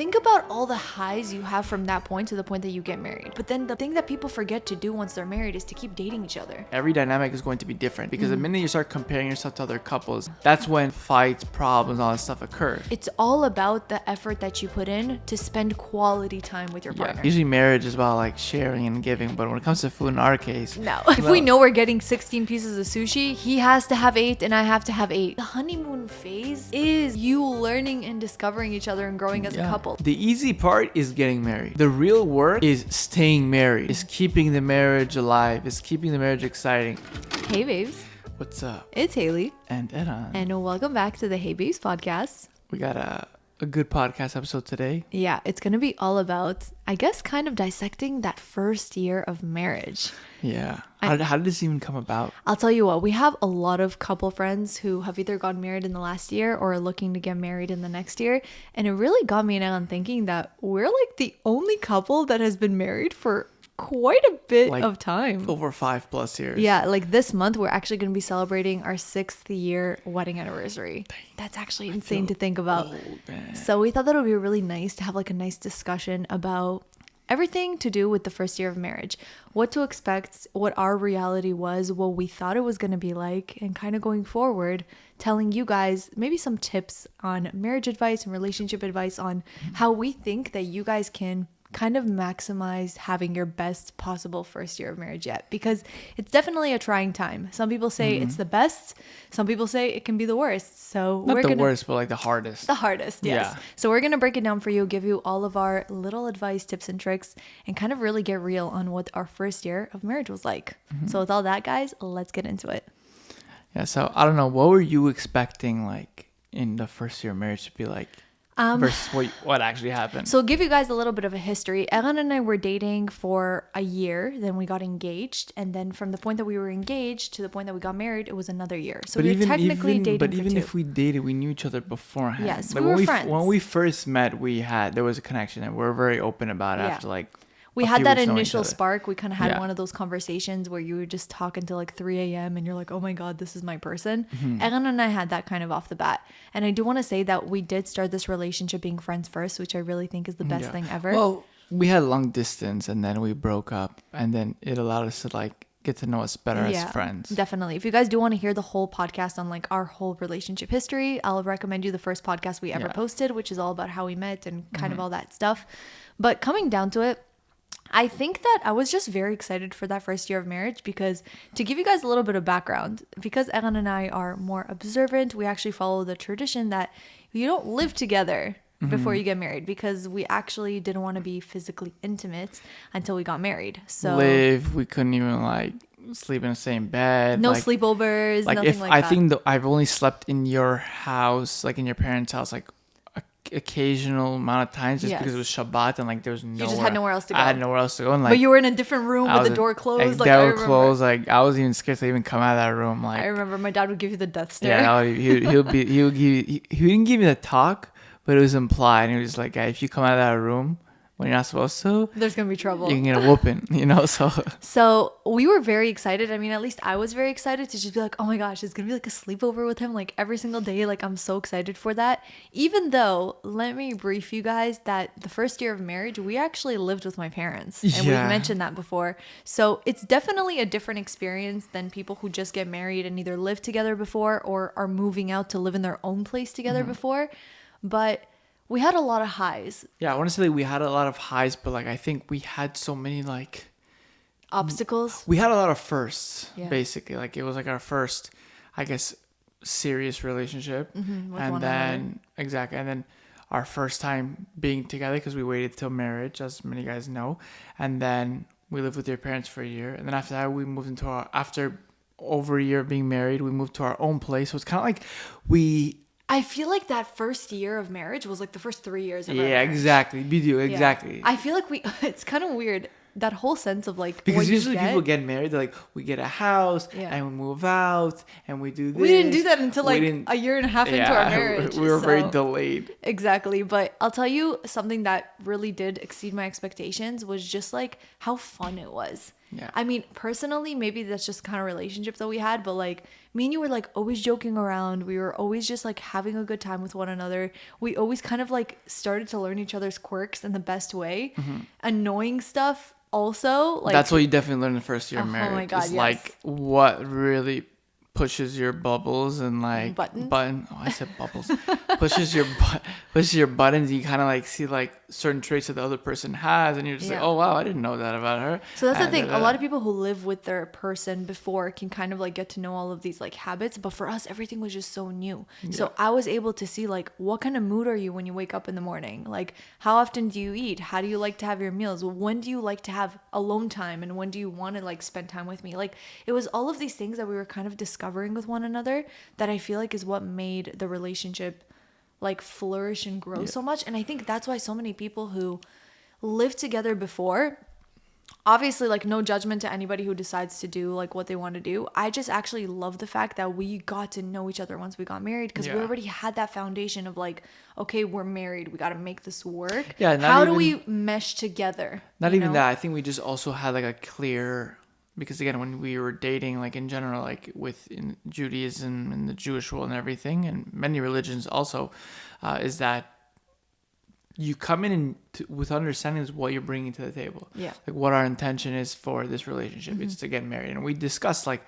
Think about all the highs you have from that point to the point that you get married. But then the thing that people forget to do once they're married is to keep dating each other. Every dynamic is going to be different because the minute you start comparing yourself to other couples, that's when fights, problems, all that stuff occur. It's all about the effort that you put in to spend quality time with your partner. Usually marriage is about like sharing and giving, but when it comes to food, in our case, No. If we know we're getting 16 pieces of sushi, he has to have 8 and I have to have 8. The honeymoon phase is you learning and discovering each other and growing as a couple. The easy part is getting married. The real work is staying married, is keeping the marriage alive, is keeping the marriage exciting. Hey babes. What's up? It's Haley. And Edan. And welcome back to the Hey Babes podcast. We got a good podcast episode today. Yeah, it's going to be all about, I guess, kind of dissecting that first year of marriage. Yeah. How did this even come about? I'll tell you what, we have a lot of couple friends who have either gotten married in the last year or are looking to get married in the next year. And it really got me now on thinking that we're like the only couple that has been married for quite a bit of time. Over 5+ years. Yeah, like this month we're actually going to be celebrating our 6th year wedding anniversary. That's actually insane to think about. So we thought that it would be really nice to have like a nice discussion about everything to do with the first year of marriage, what to expect, what our reality was, what we thought it was going to be like, and kind of going forward, telling you guys maybe some tips on marriage advice and relationship advice on how we think that you guys can kind of maximize having your best possible first year of marriage yet, because it's definitely a trying time. Some people say it's the best. Some people say it can be the worst. So Not the worst, but like the hardest. The hardest, yes. Yeah. So we're going to break it down for you, give you all of our little advice, tips, and tricks, and kind of really get real on what our first year of marriage was like. So with all that, guys, let's get into it. Yeah, so I don't know. What were you expecting like in the first year of marriage to be like? Versus what actually happened. So I'll give you guys a little bit of a history. Erin and I were dating for a year, then we got engaged, and then from the point that we were engaged to the point that we got married, it was another year. So we were technically dating for 2. But even if we dated, we knew each other beforehand. Yes, like we were friends. When we first met, there was a connection, and we were very open about it after like. We had that initial spark. We kind of had one of those conversations where you would just talk until like 3 a.m. and you're like, oh my God, this is my person. Erin and I had that kind of off the bat. And I do want to say that we did start this relationship being friends first, which I really think is the best thing ever. Well, we had long distance and then we broke up, and then it allowed us to like get to know us better as friends. Definitely. If you guys do want to hear the whole podcast on like our whole relationship history, I'll recommend you the first podcast we ever posted, which is all about how we met and kind of all that stuff. But coming down to it, I think that I was just very excited for that first year of marriage, because to give you guys a little bit of background, because Erin and I are more observant, we actually follow the tradition that you don't live together before you get married, because we actually didn't want to be physically intimate until we got married. So we couldn't even like sleep in the same bed. No sleepovers, like nothing if like I that. think I've only slept in your house, like in your parents' house, like occasional amount of times, just because it was Shabbat and like there was nowhere. You just had nowhere else to go. I had nowhere else to go, and like. But you were in a different room with the door closed. Like door closed. Like I was even scared to even come out of that room. Like I remember my dad would give you the death stare. Yeah, he didn't give me the talk, but it was implied. And he was like, if you come out of that room when you're not supposed to, there's gonna be trouble. You can get a whooping, So we were very excited. I mean, at least I was very excited to just be like, oh my gosh, it's gonna be like a sleepover with him like every single day. Like I'm so excited for that. Even though, let me brief you guys that the first year of marriage, we actually lived with my parents, and we've mentioned that before. So it's definitely a different experience than people who just get married and either live together before or are moving out to live in their own place together before. But we had a lot of highs. Yeah, I want to say we had a lot of highs, but like I think we had so many like obstacles. We had a lot of firsts, basically. Like it was like our first, I guess, serious relationship, and then and then our first time being together, because we waited till marriage, as many guys know, and then we lived with your parents for a year, and then after that we moved into after over a year of being married, we moved to our own place. So it's kind of like I feel like that first year of marriage was like the first 3 years of our marriage. Exactly. Exactly. I feel like it's kind of weird, that whole sense of like, because usually people get married, they're like, we get a house and we move out and we do this. We didn't do that until like a year and a half into our marriage. We were very delayed. Exactly. But I'll tell you something that really did exceed my expectations was just like how fun it was. Yeah. I mean, personally, maybe that's just kind of relationship that we had, but like me and you were like always joking around. We were always just like having a good time with one another. We always kind of like started to learn each other's quirks in the best way. Annoying stuff also. Like, that's what you definitely learn in the first year of marriage. Oh my God, it's yes. like what really pushes your bubbles and like buttons. I said bubbles. pushes your buttons. You kind of like see like certain traits that the other person has, and you're just like, oh wow, I didn't know that about her. So that's the thing. A lot of people who live with their person before can kind of like get to know all of these like habits, but for us, everything was just so new. Yeah. So I was able to see like what kind of mood are you when you wake up in the morning? Like how often do you eat? How do you like to have your meals? When do you like to have alone time? And when do you want to like spend time with me? Like it was all of these things that we were kind of discovering with one another that I feel like is what made the relationship like flourish and grow so much. And I think that's why so many people who lived together before, obviously like no judgment to anybody who decides to do like what they want to do, I just actually love the fact that we got to know each other once we got married, because we already had that foundation of like, okay, we're married, we got to make this work. How do we mesh together? Not even that. I think we just also had like a clear, because again, when we were dating, like in general, like within Judaism and the Jewish world and everything, and many religions also, is that you come in with understanding of what you're bringing to the table. Yeah. Like what our intention is for this relationship. It's to get married. And we discussed like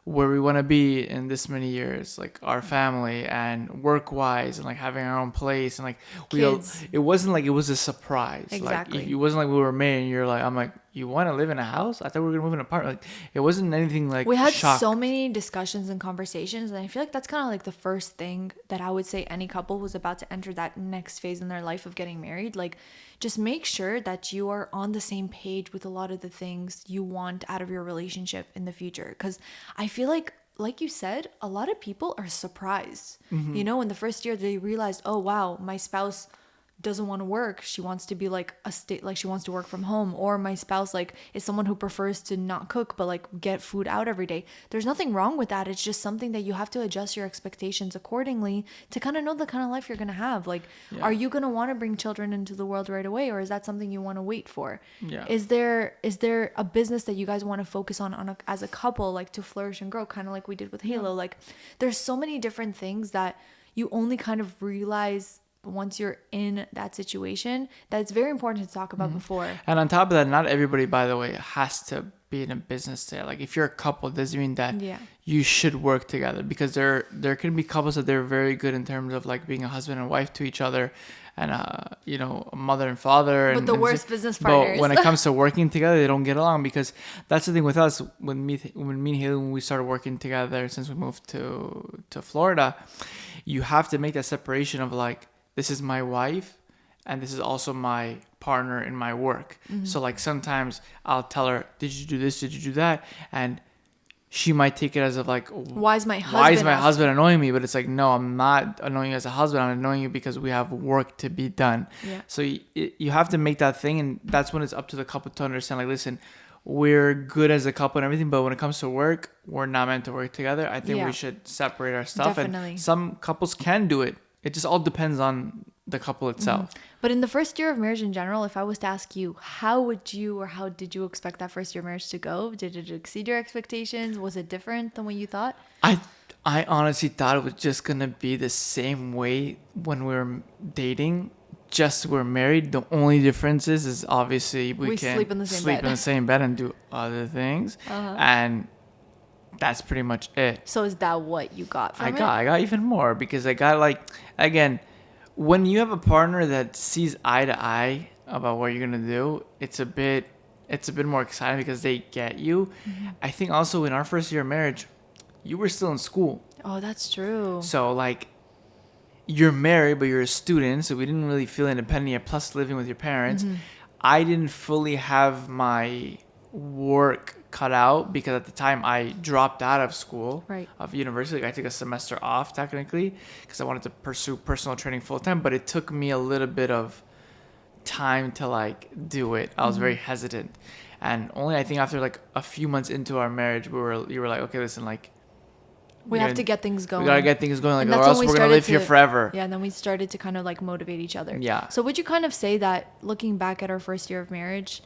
where we want to be in this many years, like our family and work wise, and like having our own place, and like it wasn't like it was a surprise. Exactly. Like it wasn't like we were married and you're like, I'm like, you want to live in a house? I thought we were gonna move in an apartment. Like it wasn't anything like we had so many discussions and conversations, and I feel like that's kind of like the first thing that I would say any couple who's about to enter that next phase in their life of getting married. Like just make sure that you are on the same page with a lot of the things you want out of your relationship in the future, because I feel like you said, a lot of people are surprised. You know, in the first year they realized, oh wow, my spouse doesn't want to work. She wants to be like she wants to work from home, or my spouse like is someone who prefers to not cook but like get food out every day. There's nothing wrong with that. It's just something that you have to adjust your expectations accordingly to kind of know the kind of life you're going to have. Like, are you going to want to bring children into the world right away, or is that something you want to wait for? Is there a business that you guys want to focus on as a couple, like to flourish and grow, kind of like we did with Halo? Like there's so many different things that you only kind of realize once you're in that situation, that it's very important to talk about before. And on top of that, not everybody, by the way, has to be in a business there. Like if you're a couple, it doesn't mean that you should work together, because there can be couples that they're very good in terms of like being a husband and wife to each other, and a mother and father. But the worst business partners. But when it comes to working together, they don't get along, because that's the thing with us. When me and Haley, when we started working together since we moved to Florida, you have to make that separation of like, this is my wife and this is also my partner in my work. So like sometimes I'll tell her, did you do this? Did you do that? And she might take it as of like, why is my husband annoying me? But it's like, no, I'm not annoying you as a husband. I'm annoying you because we have work to be done. Yeah. So you have to make that thing. And that's when it's up to the couple to understand, like, listen, we're good as a couple and everything, but when it comes to work, we're not meant to work together. I think we should separate our stuff. Definitely. And some couples can do it. It just all depends on the couple itself. But in the first year of marriage in general, if I was to ask you, how did you expect that first year of marriage to go? Did it exceed your expectations? Was it different than what you thought? I honestly thought it was just going to be the same way when we were dating. Just we're married. The only difference is obviously we can sleep in the same bed and do other things. And that's pretty much it. So is that what you got from it? I got even more, because I got like, again, when you have a partner that sees eye to eye about what you're going to do, it's a bit more exciting because they get you. I think also in our first year of marriage, you were still in school. Oh, that's true. So like, you're married, but you're a student. So we didn't really feel independent yet, plus living with your parents. I didn't fully have my work cut out, because at the time I dropped out of school, of university. I took a semester off technically because I wanted to pursue personal training full time, but it took me a little bit of time to like do it. I was very hesitant, and only I think after like a few months into our marriage, you were like, okay, listen, like we have to get things going. We gotta get things going, like, or else we're gonna live here forever. Yeah, and then we started to kind of like motivate each other. Yeah. So would you kind of say that, looking back at our first year of marriage,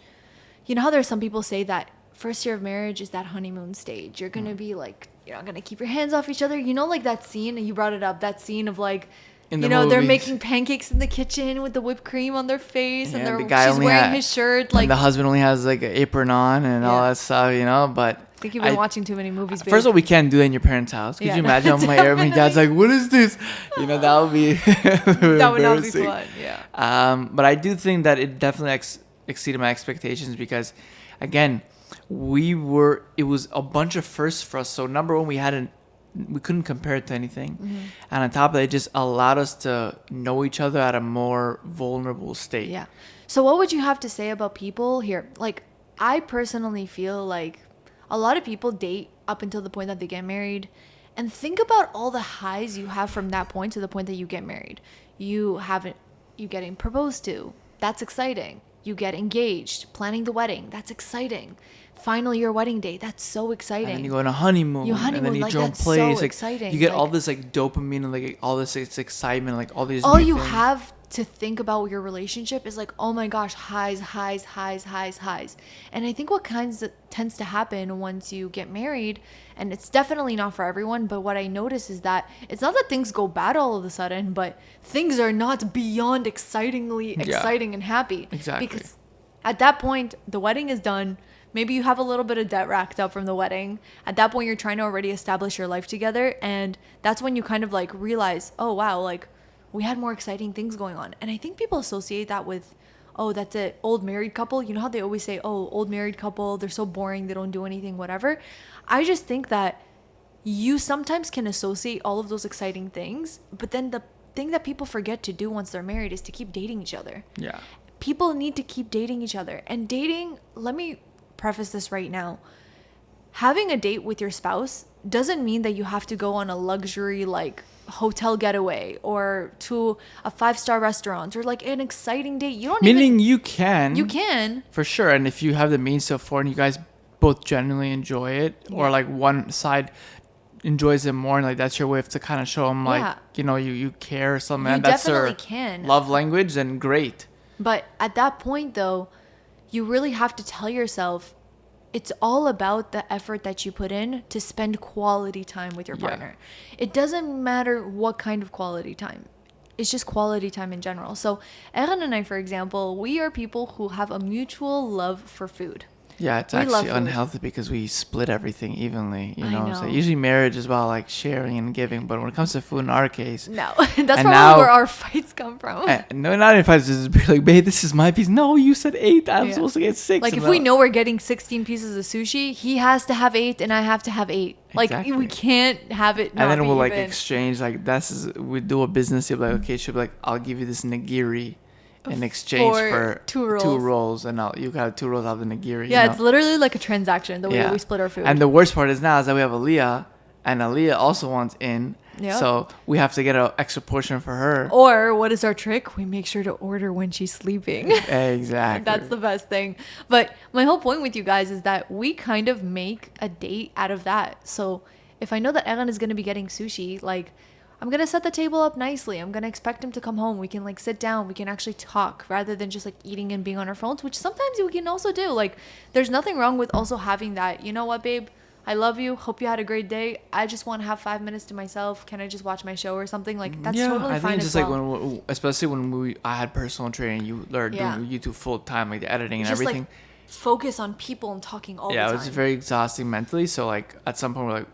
you know how there's some people say that first year of marriage is that honeymoon stage. You're going to be like, you're not going to keep your hands off each other. You know, like that scene, and you brought it up, that scene of like, you know, they're making pancakes in the kitchen with the whipped cream on their face, and she's wearing his shirt. Like, and the husband only has like an apron on and all that stuff, you know. But I think you've been watching too many movies. Babe. First of all, we can't do that in your parents' house. Could you imagine on my air? My dad's like, "What is this?" You know, that would be that would not be fun. Yeah. But I do think that it definitely exceeded my expectations because, again, it was a bunch of firsts for us. So number one, we couldn't compare it to anything. And on top of it just allowed us to know each other at a more vulnerable state. Yeah. So what would you have to say about people here? Like, I personally feel like a lot of people date up until the point that they get married, and think about all the highs you have from that point to the point that you get married. You getting proposed to. That's exciting. You get engaged, planning the wedding. That's exciting. Final year wedding day. That's so exciting. And then you go on a honeymoon. And then you like, your own that's place. so like, exciting. You get all this like dopamine and like all this excitement, like all these. All you have to think about your relationship is like, oh my gosh, highs. And I think what tends to happen once you get married, and it's definitely not for everyone, but what I notice is that it's not that things go bad all of a sudden, but things are not beyond exciting and happy. Exactly. Because at that point, the wedding is done. Maybe you have a little bit of debt racked up from the wedding. At that point, you're trying to already establish your life together. And that's when you kind of like realize, oh, wow, like we had more exciting things going on. And I think people associate that with, oh, that's an old married couple. You know how they always say, oh, old married couple, they're so boring, they don't do anything, whatever. I just think that you sometimes can associate all of those exciting things. But then the thing that people forget to do once they're married is to keep dating each other. Yeah. People need to keep dating each other. And dating, let me preface this right now. Having a date with your spouse doesn't mean that you have to go on a luxury like hotel getaway or to a 5-star restaurant or like an exciting date. You don't you can for sure, and if you have the means to afford and you guys both genuinely enjoy it, or like one side enjoys it more, and like that's your way to kind of show them like you know you care or something. You and that's definitely their can. Love language, then great. But at that point though, you really have to tell yourself it's all about the effort that you put in to spend quality time with your partner. It doesn't matter what kind of quality time. It's just quality time in general. So Erin and I, for example, we are people who have a mutual love for food. Yeah, it's actually unhealthy because we split everything evenly, you know. So usually marriage is about like sharing and giving, but when it comes to food, in our case, no, that's probably where our fights come from. No, not in fights. It's just like, babe, this is my piece. No, you said 8. I'm supposed to get 6. Like if we know we're getting 16 pieces of sushi, he has to have 8 and I have to have 8. Like we can't have it. And then we'll like exchange. Like we do a business deal. Like okay, she'll be like, I'll give you this nigiri in exchange for two rolls, and you got 2 rolls out of the nigiri. Yeah, it's literally like a transaction, the way we split our food. And the worst part is now is that we have Aaliyah, and Aaliyah also wants in. Yep. So we have to get an extra portion for her. Or what is our trick? We make sure to order when she's sleeping. Exactly. That's the best thing. But my whole point with you guys is that we kind of make a date out of that. So if I know that Erin is going to be getting sushi, like I'm going to set the table up nicely. I'm going to expect him to come home. We can like sit down. We can actually talk rather than just like eating and being on our phones, which sometimes we can also do. Like there's nothing wrong with also having that. You know what, babe? I love you. Hope you had a great day. I just want to have 5 minutes to myself. Can I just watch my show or something? Like that's totally fine. I think it's just like when, especially when I had personal training, you learned doing YouTube full time, like the editing and everything. Like, focus on people and talking all the time. Yeah, it was very exhausting mentally. So like at some point we're like,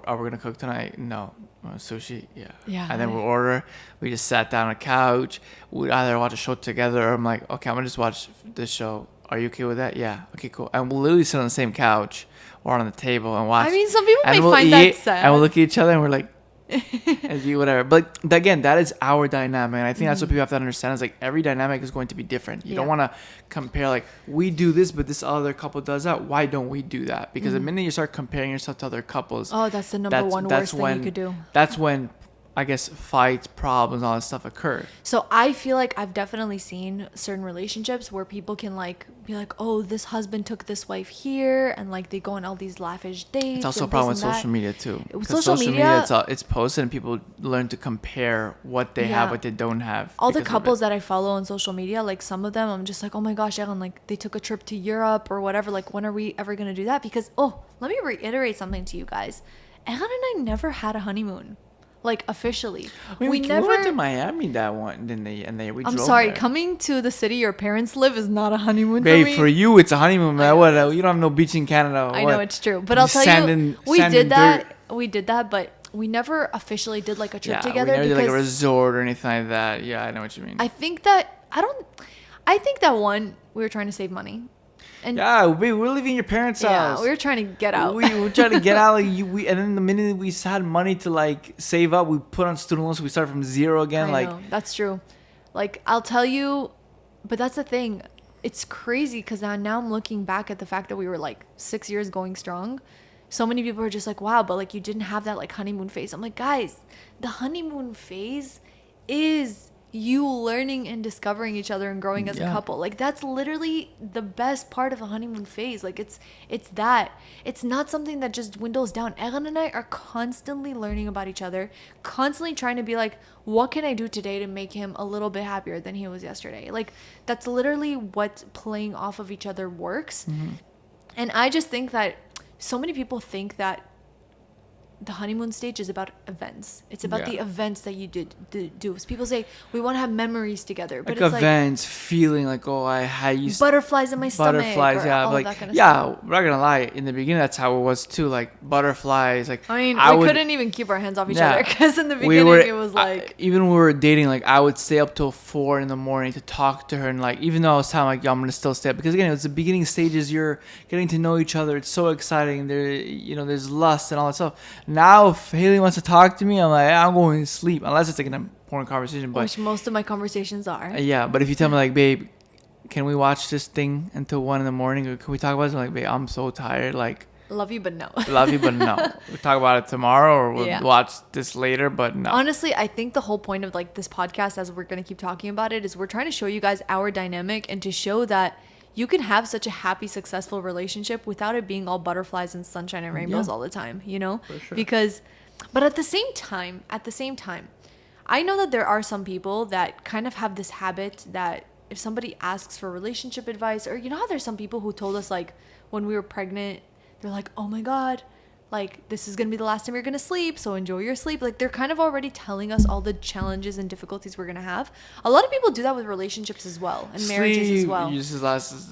are we gonna cook tonight? No. Sushi, yeah. And then we'll order. We just sat down on a couch. We'd either watch a show together, or I'm like, okay, I'm gonna just watch this show. Are you okay with that? Yeah. Okay, cool. And we'll literally sit on the same couch or on the table and watch. I mean, some people may find that sad. And we'll look at each other and we're like, and do whatever. But again, that is our dynamic, and I think that's what people have to understand. Is like every dynamic is going to be different. You don't want to compare like we do this, but this other couple does that. Why don't we do that? Because the minute you start comparing yourself to other couples, that's the number one worst thing you could do. That's when I guess, fights, problems, all that stuff occur. So I feel like I've definitely seen certain relationships where people can like be like, oh, this husband took this wife here, and like they go on all these lavish dates. It's also a problem with social media too. With social media, it's posted and people learn to compare what they have, what they don't have. All the couples that I follow on social media, like some of them, I'm just like, oh my gosh, Erin, like they took a trip to Europe or whatever. Like, when are we ever gonna do that? Because let me reiterate something to you guys. Erin and I never had a honeymoon. Like, officially. We never went to Miami that one. I'm sorry, there. Coming to the city your parents live is not a honeymoon. Babe, for me. For you it's a honeymoon, man. What? You don't have no beach in Canada. I know it's true, but I'll tell you, we did that, but we never officially did like a trip together. We never did like a resort or anything like that. Yeah, I know what you mean. I think that one, we were trying to save money. And we're leaving your parents' house. Yeah, we were trying to get out. We were trying to get out. Like, and then the minute we had money to like save up, we put on student loans. So we started from zero again. I know, that's true. Like, I'll tell you, but that's the thing. It's crazy because now I'm looking back at the fact that we were like 6 years going strong. So many people are just like, wow, but like you didn't have that like honeymoon phase. I'm like, guys, the honeymoon phase is you learning and discovering each other and growing as a couple. Like, that's literally the best part of a honeymoon phase. Like, it's that. It's not something that just dwindles down. Erin and I are constantly learning about each other, constantly trying to be like, what can I do today to make him a little bit happier than he was yesterday? Like, that's literally what playing off of each other works. Mm-hmm. And I just think that so many people think that the honeymoon stage is about events. It's about the events that you do. So people say we want to have memories together, but like it's events, feeling like I used butterflies in my stomach. Butterflies, all like that kind of stuff. We're not gonna lie. In the beginning, that's how it was too. Like butterflies. Like, I mean, we couldn't even keep our hands off each other because in the beginning it was like even when we were dating, like I would stay up till 4 a.m. to talk to her, and like even though I was telling like, yo, I'm gonna still stay up because again, it's the beginning stages. You're getting to know each other. It's so exciting. There's lust and all that stuff. Now, if Haley wants to talk to me, I'm like, I'm going to sleep. Unless it's like an important conversation. But, which most of my conversations are. But if you tell me like, babe, can we watch this thing until 1 a.m? Or can we talk about it? I'm like, babe, I'm so tired. Like, love you, but no. Love you, but no. We'll talk about it tomorrow or we'll watch this later, but no. Honestly, I think the whole point of like this podcast, as we're going to keep talking about it, is we're trying to show you guys our dynamic and to show that you can have such a happy, successful relationship without it being all butterflies and sunshine and rainbows all the time, For sure. But at the same time, I know that there are some people that kind of have this habit that if somebody asks for relationship advice, or how there's some people who told us like when we were pregnant, they're like, oh my God, like this is going to be the last time you're going to sleep, so enjoy your sleep. Like they're kind of already telling us all the challenges and difficulties we're going to have. A lot of people do that with relationships as well and marriages as well.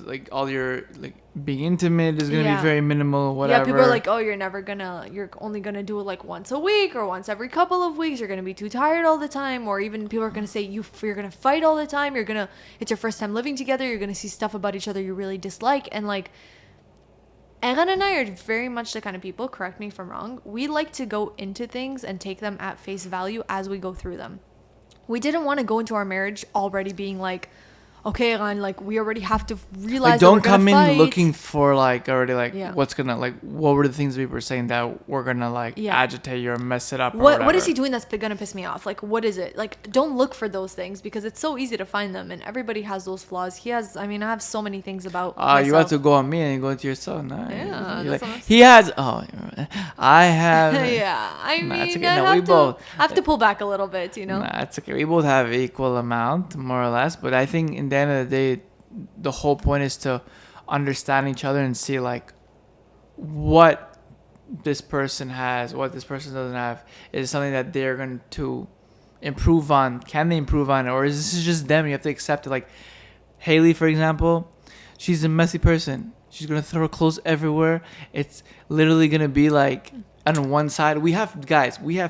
Like all your like being intimate is going to be very minimal, whatever. Yeah, people are like, oh, you're only going to do it like once a week or once every couple of weeks. You're going to be too tired all the time. Or even people are going to say you're going to fight all the time. It's your first time living together. You're going to see stuff about each other you really dislike. And like, Erin and I are very much the kind of people, correct me if I'm wrong, we like to go into things and take them at face value as we go through them. We didn't want to go into our marriage already being like, okay, Erin, like we already have to realize like, don't come in looking for like already like what's gonna like what were the things we were saying that we're gonna like agitate you or mess it up. What is he doing that's gonna piss me off? Like what is it? Like don't look for those things because it's so easy to find them and everybody has those flaws. I have so many things about myself. You have to go on me and go into yourself. Nah, yeah, he has. I have. Yeah, I mean, it's okay. I have to pull back a little bit, Nah, it's okay. We both have equal amount, more or less. But I think in the end of the day, the whole point is to understand each other and see like what this person has, what this person doesn't have. Is it something that they're going to improve on? Can they improve on it? Or is this just them? You have to accept it. Like Haley, for example, she's a messy person. She's going to throw her clothes everywhere. It's literally going to be like on one side. We have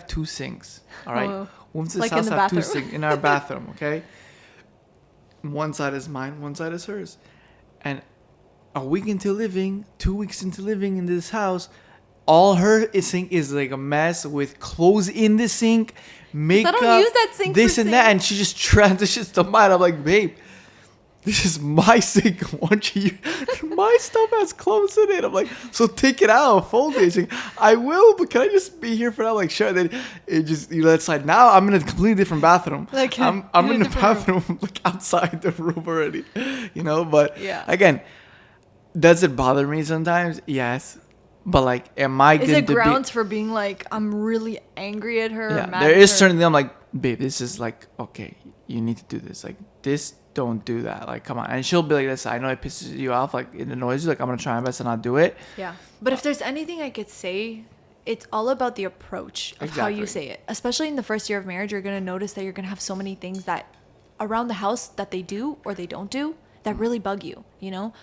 2 sinks. All right. Oh, Women's like house have 2 sinks in our bathroom. Okay. One side is mine, one side is hers. And a week into living, 2 weeks into living in this house, all her sink is like a mess with clothes in the sink, makeup, I don't use that sink this and that. And she just transitions to mine. I'm like, babe, this is my sink. My stuff has clothes in it. I'm like, so take it out, fold it. She's like, I will, but can I just be here for that? Like, sure. Then it just, you let it slide. Now I'm in a completely different bathroom. Like, I'm in the bathroom, like outside the room already, but yeah. Again, does it bother me sometimes? Yes. But like, am I Is it grounds for being like, I'm really angry at her? Yeah, mad there at is her? certain things I'm like, babe, this is like, okay, you need to do this. Like, this, don't do that. Like, come on. And she'll be like, this, I know it pisses you off. Like, it annoys you. Like, I'm going to try my best to not do it. Yeah. But if there's anything I could say, it's all about the approach of how you say it. Especially in the first year of marriage, you're going to notice that you're going to have so many things that around the house that they do or they don't do that really bug you,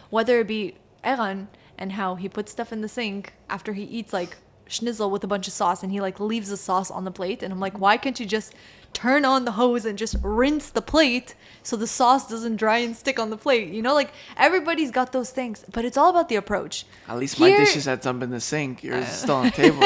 Whether it be Eran and how he puts stuff in the sink after he eats like schnitzel with a bunch of sauce and he like leaves the sauce on the plate. And I'm like, why can't you just turn on the hose and just rinse the plate so the sauce doesn't dry and stick on the plate? Like everybody's got those things, but it's all about the approach. At least my dishes had some in the sink. Yours is still on the table.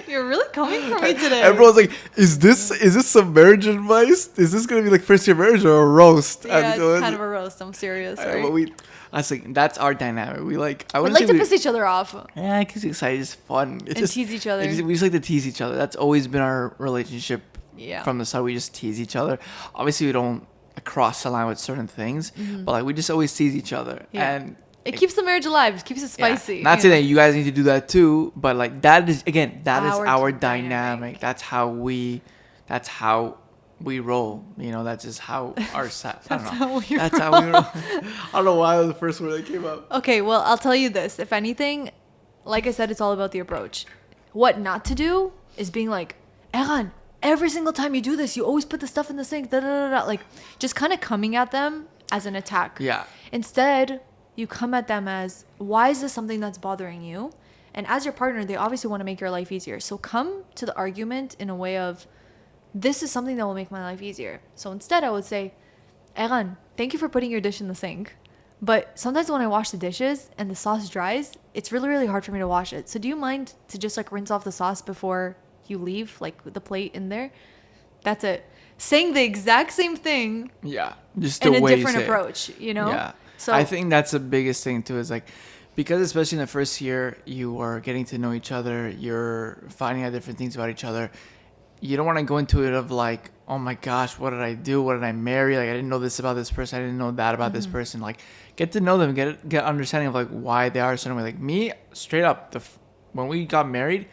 You're really coming for me today. Everyone's like, is this some marriage advice? Is this going to be like first year marriage or a roast? Yeah, it's kind of a roast. I'm serious. Right? That's our dynamic. We like to piss each other off. Yeah, because it's exciting. It's fun. It's and tease each other. We just like to tease each other. That's always been our relationship. Yeah. From the start, we just tease each other. Obviously, we don't cross the line with certain things, but like we just always tease each other. Yeah. And it keeps the marriage alive. It keeps it spicy. Yeah. Not saying that you guys need to do that too, but like that is our dynamic. That's how we roll. That's just how our set. That's how we roll. I don't know why that was the first word that came up. Okay, well, I'll tell you this. If anything, like I said, it's all about the approach. What not to do is being like, Eran, every single time you do this, you always put the stuff in the sink. Da, da, da, da. Like, just kind of coming at them as an attack. Yeah. Instead, you come at them as, why is this something that's bothering you? And as your partner, they obviously want to make your life easier. So come to the argument in a way of, this is something that will make my life easier. So instead, I would say, Eran, thank you for putting your dish in the sink. But sometimes when I wash the dishes and the sauce dries, it's really, really hard for me to wash it. So do you mind to just like rinse off the sauce before you leave, like the plate in there? That's it. Saying the exact same thing. Yeah. Just the way in a different approach, Yeah. So I think that's the biggest thing too, is like, because especially in the first year, you are getting to know each other. You're finding out different things about each other. You don't want to go into it of like, oh my gosh, what did I do? What did I marry? Like, I didn't know this about this person. I didn't know that about this person. Like, get to know them, get understanding of like why they are a certain way. Like me, straight up, when we got married,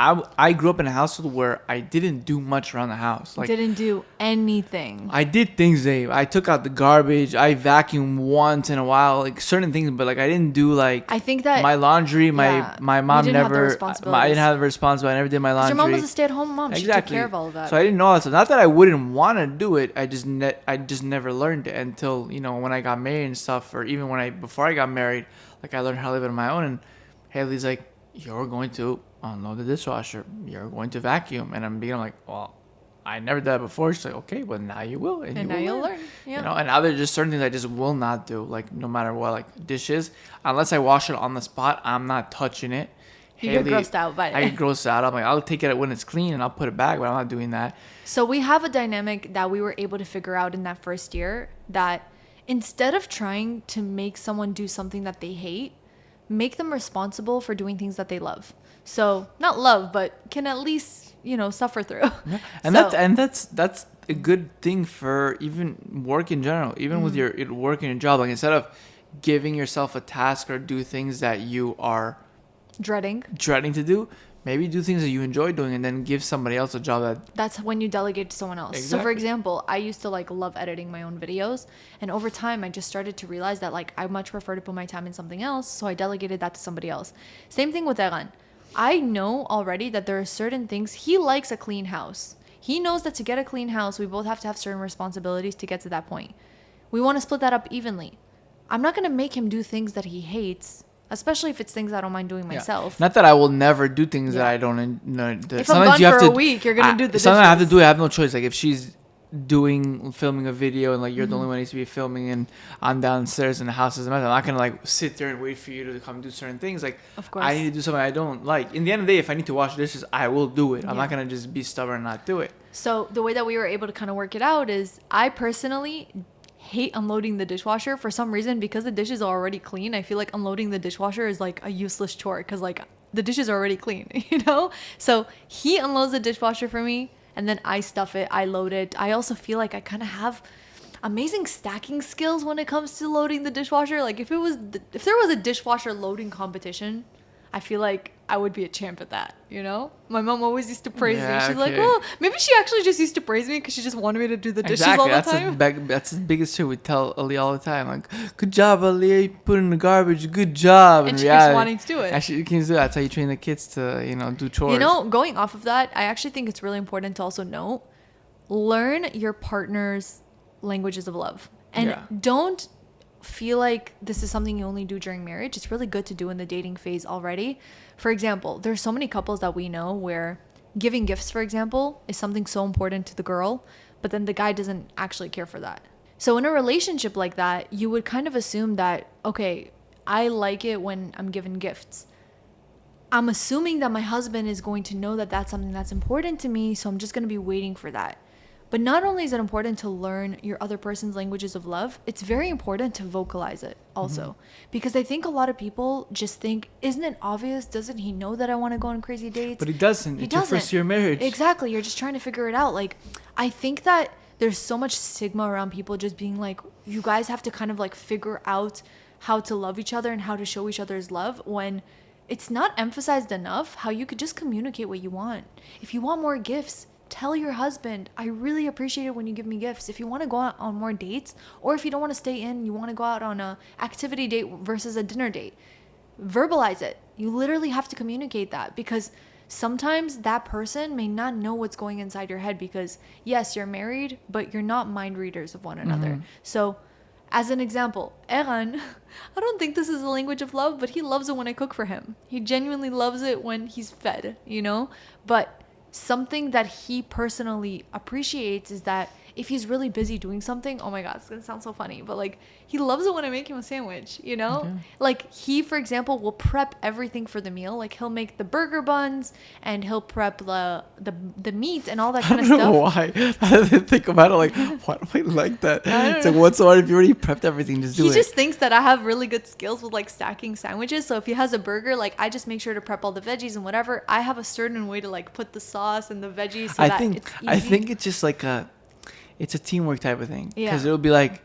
I grew up in a household where I didn't do much around the house. Like, didn't do anything. I did things, Dave. I took out the garbage. I vacuumed once in a while, like certain things. But like, I didn't do like. I think that my laundry. My mom never. I didn't have the responsibility. I never did my laundry. Your mom was a stay-at-home mom. Exactly. She took care of all of that. So I didn't know that. So not that I wouldn't want to do it. I just never learned it until when I got married and stuff, or even before I got married. Like I learned how to live on my own. And Haley's like, you're going to unload the dishwasher. You're going to vacuum. And I'm like, well, I never did that before. She's like, okay, well now you will. And now you'll learn. Yeah. And now there's just certain things I just will not do. Like no matter what, like dishes, unless I wash it on the spot, I'm not touching it. You get grossed out by it. I get grossed out. I'm like, I'll take it when it's clean and I'll put it back, but I'm not doing that. So we have a dynamic that we were able to figure out in that first year, that instead of trying to make someone do something that they hate, make them responsible for doing things that they love. So not love, but can at least, suffer through. Yeah. And that's a good thing for even work in general, even with your work and your job. Like instead of giving yourself a task or do things that you are dreading to do, maybe do things that you enjoy doing and then give somebody else a job that's when you delegate to someone else. Exactly. So for example, I used to love editing my own videos, and over time I just started to realize that I much prefer to put my time in something else, so I delegated that to somebody else. Same thing with Eran. I know already that there are certain things. He likes a clean house. He knows that to get a clean house, we both have to have certain responsibilities to get to that point. We want to split that up evenly. I'm not going to make him do things that he hates, especially if it's things I don't mind doing myself. Not that I will never do things that I don't know. If I'm gone for a week, you're going to do the dishes. Sometimes I have to do it. I have no choice. Like if she's filming a video and like you're the only one who needs to be filming and I'm downstairs and the house is a mess, I'm not going to sit there and wait for you to come do certain things. Like, of course, I need to do something I don't like. In the end of the day, if I need to wash dishes, I will do it. I'm not going to just be stubborn and not do it. So the way that we were able to kind of work it out is I personally hate unloading the dishwasher for some reason. Because the dishes are already clean, I feel like unloading the dishwasher is like a useless chore because like the dishes are already clean, you know? So he unloads the dishwasher for me, and then I stuff it, I load it. I also feel like I kind of have amazing stacking skills when it comes to loading the dishwasher. Like if there was a dishwasher loading competition, I feel like I would be a champ at that, you know? My mom always used to praise me. She's like, well, maybe she actually just used to praise me because she just wanted me to do the dishes all the time. That's the biggest shit we tell Ali all the time. Like, good job, Ali. Put in the garbage. Good job. And she keeps wanting to do it. And she keeps doing it. That's how you train the kids to, you know, do chores. You know, going off of that, I actually think it's really important to also note, learn your partner's languages of love. And don't feel like this is something you only do during marriage. It's really good to do in the dating phase already. For example, there's so many couples that we know where giving gifts, for example, is something so important to the girl, but then the guy doesn't actually care for that. So in a relationship like that, you would kind of assume that, okay, I like it when I'm given gifts. I'm assuming that my husband is going to know that that's something that's important to me, so I'm just going to be waiting for that. But not only is it important to learn your other person's languages of love, it's very important to vocalize it also. Because I think a lot of people just think, isn't it obvious? Doesn't he know that I want to go on crazy dates? But he doesn't. It's your first year marriage. Exactly. You're just trying to figure it out. Like, I think that there's so much stigma around people just being like, you guys have to kind of like figure out how to love each other and how to show each other's love, when it's not emphasized enough how you could just communicate what you want. If you want more gifts, tell your husband, I really appreciate it when you give me gifts. If you want to go out on more dates, or if you don't want to stay in, you want to go out on a activity date versus a dinner date, verbalize it. You literally have to communicate that, because sometimes that person may not know what's going inside your head, because yes, you're married, but you're not mind readers of one another. So as an example, Eran, I don't think this is the language of love, but he loves it when I cook for him. He genuinely loves it when he's fed, you know? But something that he personally appreciates is that if he's really busy doing something, oh my God, it's gonna sound so funny, but like, he loves it when I make him a sandwich, you know? Yeah. Like he, for example, will prep everything for the meal. Like he'll make the burger buns, and he'll prep the meat and all that kind of stuff. I don't know why. I didn't think about it like, why do I like that? It's like, what's so hard if you already prepped everything? Just do it. He just thinks that I have really good skills with like stacking sandwiches. So if he has a burger, like I just make sure to prep all the veggies and whatever. I have a certain way to like put the sauce and the veggies so that it's easy. I think it's just like it's a teamwork type of thing. Because it'll be like,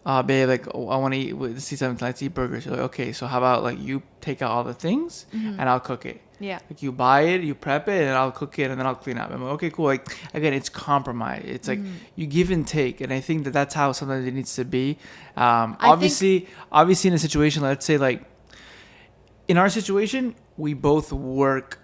babe, like, oh, I want to eat, see something, let's eat burgers. You're like, okay, so how about like you take out all the things and I'll cook it. Yeah. Like you buy it, you prep it, and I'll cook it, and then I'll clean up. I'm like, okay, cool. Like again, it's compromise. It's like you give and take, and I think that that's how sometimes it needs to be. Obviously, in a situation, let's say like in our situation, we both work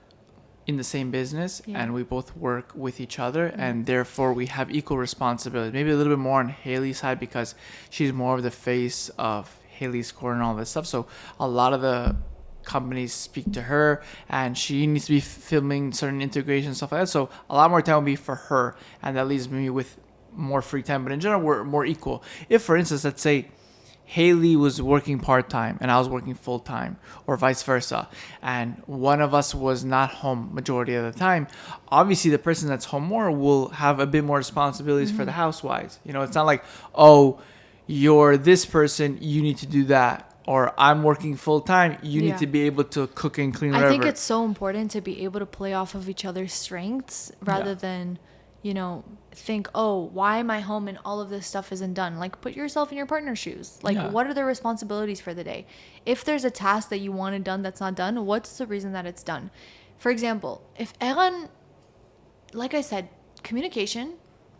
in the same business and we both work with each other, and therefore we have equal responsibility. Maybe a little bit more on Haley's side because she's more of the face of Haley's Court and all this stuff. So a lot of the companies speak to her, and she needs to be filming certain integrations and stuff like that. So a lot more time will be for her, and that leaves me with more free time. But in general, we're more equal. If, for instance, let's say Haley was working part-time and I was working full-time, or vice versa, and one of us was not home majority of the time, obviously the person that's home more will have a bit more responsibilities for the housewives. You know, it's not like, oh, you're this person, you need to do that. Or I'm working full-time, you need to be able to cook and clean whatever. I think it's so important to be able to play off of each other's strengths rather than, you know, think, oh, why am I home and all of this stuff isn't done? Like, put yourself in your partner's shoes. Like, what are their responsibilities for the day? If there's a task that you wanted done that's not done, what's the reason that it's done? For example, if Eran, like I said, communication,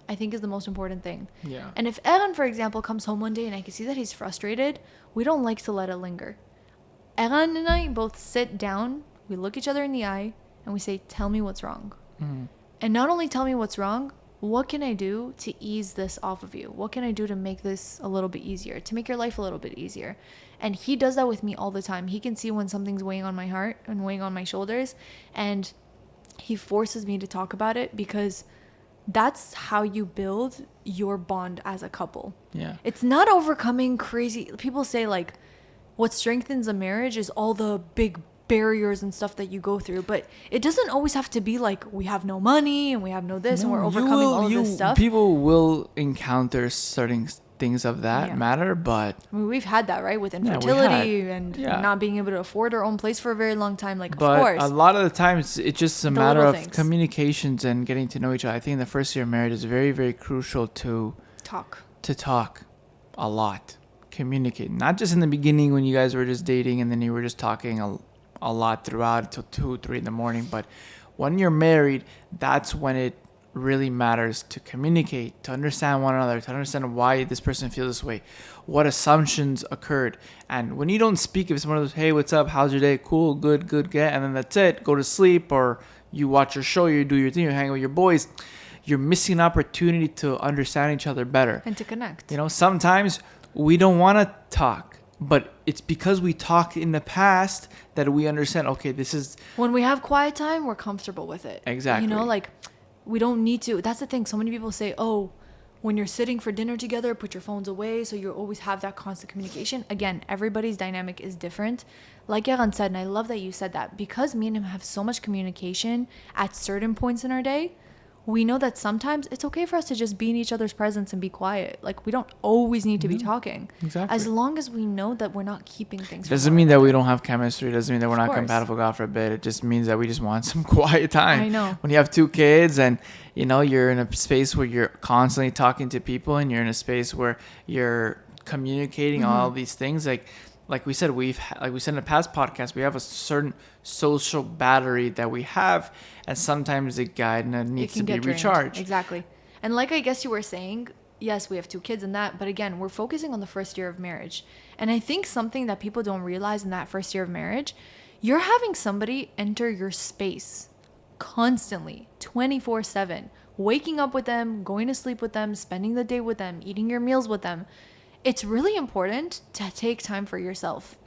I think, is the most important thing. Yeah. And if Eran, for example, comes home one day and I can see that he's frustrated, we don't like to let it linger. Eran and I both sit down, we look each other in the eye, and we say, tell me what's wrong. And not only tell me what's wrong, what can I do to ease this off of you? What can I do to make this a little bit easier, to make your life a little bit easier? And he does that with me all the time. He can see when something's weighing on my heart and weighing on my shoulders, and he forces me to talk about it, because that's how you build your bond as a couple. Yeah. It's not overcoming crazy. People say like what strengthens a marriage is all the big barriers and stuff that you go through, but it doesn't always have to be like we have no money and we have no this and we're overcoming all of this stuff. People will encounter certain things of that matter, but I mean, we've had that, right, with infertility and not being able to afford our own place for a very long time. Like, but of course, a lot of the times it's just a matter of communications and getting to know each other. I think the first year of marriage is very, very crucial to talk a lot, communicate, not just in the beginning when you guys were just dating and then you were just talking a lot throughout until 2-3 in the morning, but when you're married, that's when it really matters to communicate, to understand one another, to understand why this person feels this way, what assumptions occurred. And when you don't speak, if it's one of those, hey, what's up, how's your day, cool, good, get, and then that's it, go to sleep, or you watch your show, you do your thing, you hang out with your boys, you're missing an opportunity to understand each other better and to connect. Sometimes we don't want to talk, but it's because we talked in the past that we understand, okay, this is when we have quiet time, we're comfortable with it. Exactly. Like, we don't need to. That's the thing. So many people say, oh, when you're sitting for dinner together, put your phones away so you always have that constant communication. Again, everybody's dynamic is different. Like Yaran said, and I love that you said that, because me and him have so much communication at certain points in our day, we know that sometimes it's okay for us to just be in each other's presence and be quiet. Like, we don't always need to be talking. Exactly. As long as we know that we're not keeping things. Doesn't mean that we don't have chemistry. Doesn't mean that we're not compatible, God forbid. It just means that we just want some quiet time. I know. When you have 2 kids and, you're in a space where you're constantly talking to people and you're in a space where you're communicating all these things, like we said, like we said in the past podcast, we have a certain social battery that we have, and sometimes it needs to be recharged. Exactly. And like I guess you were saying, yes, we have 2 kids and that, but again, we're focusing on the first year of marriage. And I think something that people don't realize in that first year of marriage, you're having somebody enter your space constantly, 24/7, waking up with them, going to sleep with them, spending the day with them, eating your meals with them. It's really important to take time for yourself.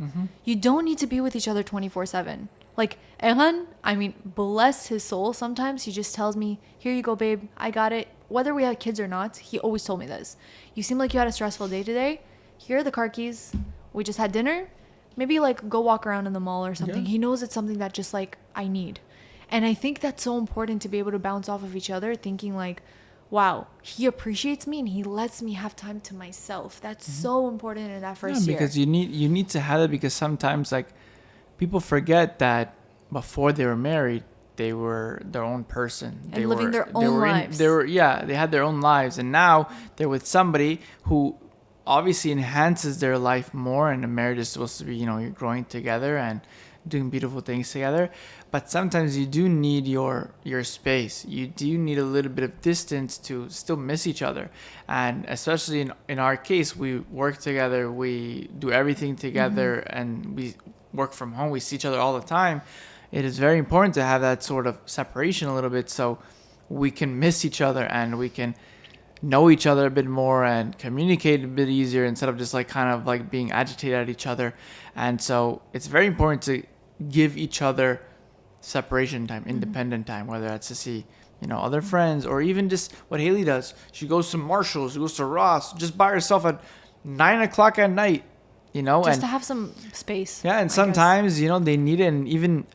You don't need to be with each other 24/7. Like, Eran, I mean, bless his soul, sometimes he just tells me, here you go, babe, I got it. Whether we have kids or not, he always told me this. You seem like you had a stressful day today. Here are the car keys. We just had dinner. Maybe, like, go walk around in the mall or something. Yeah. He knows it's something that just, like, I need. And I think that's so important to be able to bounce off of each other, thinking, like, wow, he appreciates me and he lets me have time to myself. That's so important in that first year. Because you need to have it, because sometimes, like, people forget that before they were married, they were their own person. And living their own lives. They had their own lives. And now they're with somebody who obviously enhances their life more. And a marriage is supposed to be, you're growing together and doing beautiful things together. But sometimes you do need your space. You do need a little bit of distance to still miss each other. And especially in our case, we work together, we do everything together, and we work from home, we see each other all the time. It is very important to have that sort of separation a little bit, so we can miss each other and we can know each other a bit more and communicate a bit easier, instead of just like kind of like being agitated at each other. And so it's very important to give each other separation time, independent time, whether that's to see other friends, or even just what Haley does. She goes to Marshall's, she goes to Ross, just by herself at 9:00 at night. Just to have some space. Yeah, and sometimes, they need it. And even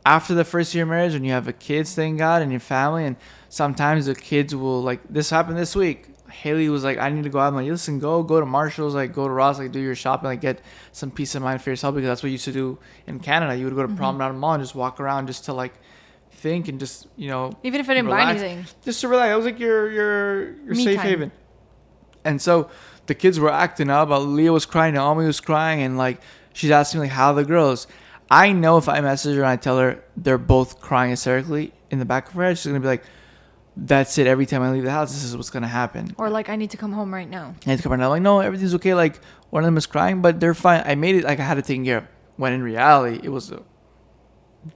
after the first year of marriage, when you have a kids, thank God, and your family, and sometimes the kids will, like, this happened this week. Haley was like, I need to go out. I'm like, listen, go to Marshall's, like, go to Ross, like, do your shopping, like, get some peace of mind for yourself, because that's what you used to do in Canada. You would go to Promenade Mall and just walk around just to, like, think and just, even if I didn't buy anything. Just to relax. That was like your safe time. haven. And so the kids were acting up. Leah was crying. Naomi was crying. And, like, she's asking me, like, how are the girls? I know if I message her and I tell her they're both crying hysterically, in the back of her head, she's going to be like, that's it. Every time I leave the house, this is what's going to happen. Or, like, I need to come home right now. I'm like, no, everything's okay. Like, one of them is crying, but they're fine. I made it like I had to take care of. When in reality, it was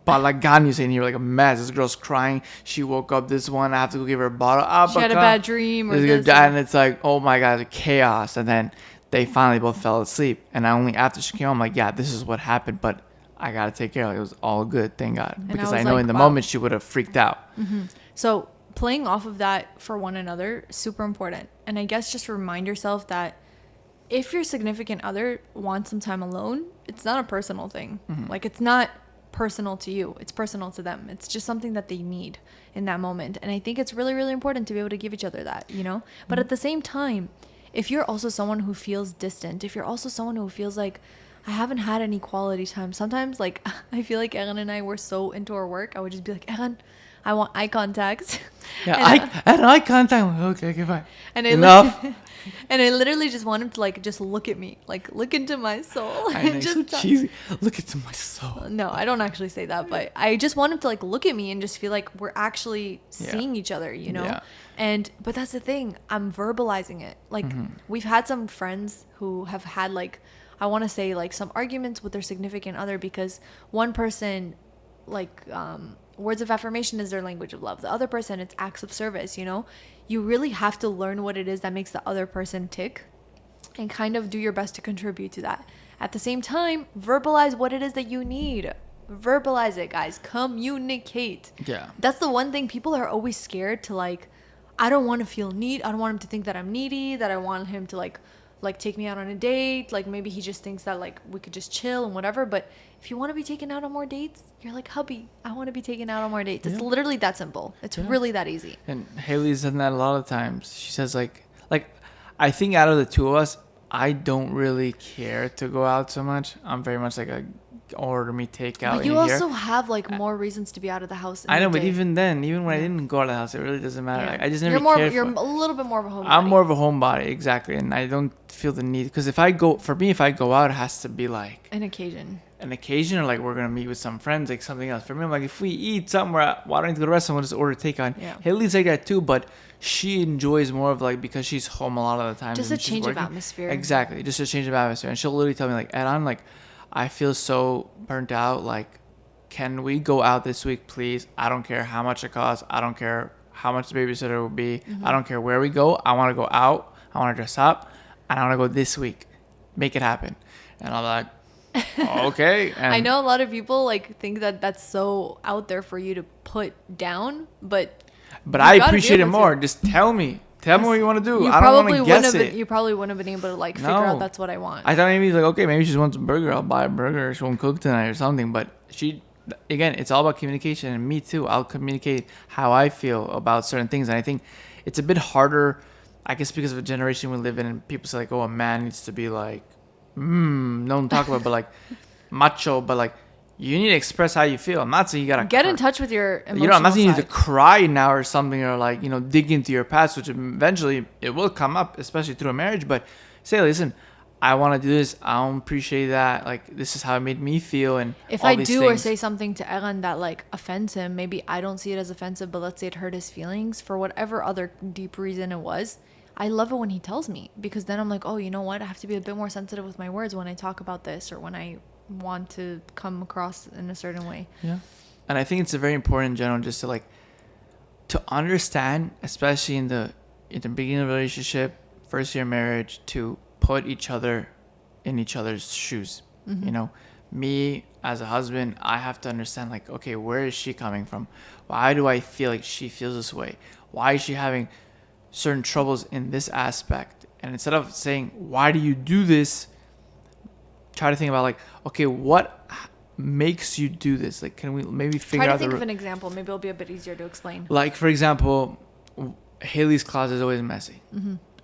balagan, you saying here, like a mess. This girl's crying. She woke up, this one, I have to go give her a bottle. She had a bad dream. And it's like, oh my God, chaos. And then they finally both fell asleep. And only after she came home, I'm like, yeah, this is what happened, but I got to take care of it. It was all good, thank God. Because I know in the moment she would have freaked out. So playing off of that for one another, super important. And I guess just remind yourself that if your significant other wants some time alone, it's not a personal thing. Like, it's not personal to you, it's personal to them. It's just something that they need in that moment. And I think it's really, really important to be able to give each other that, but at the same time, if you're also someone who feels distant, if you're also someone who feels like I haven't had any quality time, sometimes like I feel like Erin and I were so into our work, I would just be like, Erin, I want eye contact. Yeah, eye contact. Okay, fine. And Enough. And I literally just want him to like just look at me, like look into my soul. I know, just so cheesy. Look into my soul. No, I don't actually say that, but I just want him to like look at me and just feel like we're actually seeing each other, you know? Yeah. But that's the thing, I'm verbalizing it. Like we've had some friends who have had like, I want to say like some arguments with their significant other because one person like words of affirmation is their language of love. The other person, it's acts of service, you know? You really have to learn what it is that makes the other person tick and kind of do your best to contribute to that. At the same time, verbalize what it is that you need. Verbalize it, guys. Communicate. Yeah. That's the one thing people are always scared to like, I don't want to feel need. I don't want him to think that I'm needy, that I want him to like take me out on a date. Like maybe he just thinks that like we could just chill and whatever. But if you want to be taken out on more dates, you're like, hubby, I want to be taken out on more dates. It's literally that simple. It's really that easy. And Haley's done that a lot of times. She says like I think out of the two of us, I don't really care to go out so much. I'm very much like a order me takeout. But you also have like more reasons to be out of the house. I know, but even then, even when I didn't go out of the house, it really doesn't matter. Yeah. Like, I just never cared. You're a little bit more of a homebody. I'm more of a homebody, exactly, and I don't feel the need because if I go out, it has to be like an occasion, or like we're gonna meet with some friends, like something else. For me, I'm like if we eat somewhere, why don't I go to the restaurant? We'll just order takeout. Yeah. Haley's like that too, but she enjoys more of like because she's home a lot of the time. Just a change of atmosphere. Exactly, just a change of atmosphere, and she'll literally tell me like, "Ed, I'm like, I feel so burnt out. Like, can we go out this week, please? I don't care how much it costs. I don't care how much the babysitter will be. I don't care where we go. I want to go out. I want to dress up, and I want to go this week. Make it happen." And I'm like, okay. And I know a lot of people like think that that's so out there for you to put down, but I appreciate it more. Just tell me. Tell me what you want to do. I don't want to guess it. You probably wouldn't have been able to like figure out that's what I want. I thought maybe he's like, okay, maybe she just wants a burger. I'll buy a burger. She won't cook tonight or something. But again, it's all about communication. And me too. I'll communicate how I feel about certain things. And I think it's a bit harder, I guess, because of the generation we live in. And people say like, oh, a man needs to be like, don't talk about, but like macho, but like, you need to express how you feel. I'm not saying you gotta get in touch with your emotional I'm not saying you side. need to cry now or something, or like dig into your past, which eventually it will come up, especially through a marriage. But say, listen, I want to do this. I don't appreciate that. Like this is how it made me feel. And if I do or say something to Eran that like offends him, maybe I don't see it as offensive, but let's say it hurt his feelings for whatever other deep reason it was. I love it when he tells me because then I'm like, oh, you know what? I have to be a bit more sensitive with my words when I talk about this or when I want to come across in a certain way. Yeah. And I think it's very important in general just to understand, especially in the beginning of a relationship, first year marriage, to put each other in each other's shoes. Me as a husband, I have to understand like, okay, where is she coming from? Why do I feel like she feels this way? Why is she having certain troubles in this aspect? And instead of saying, why do you do this? Try to think about like, okay, what makes you do this? Like, can we maybe figure out? Try to think of an example. Maybe it'll be a bit easier to explain. Like, for example, Haley's closet is always messy,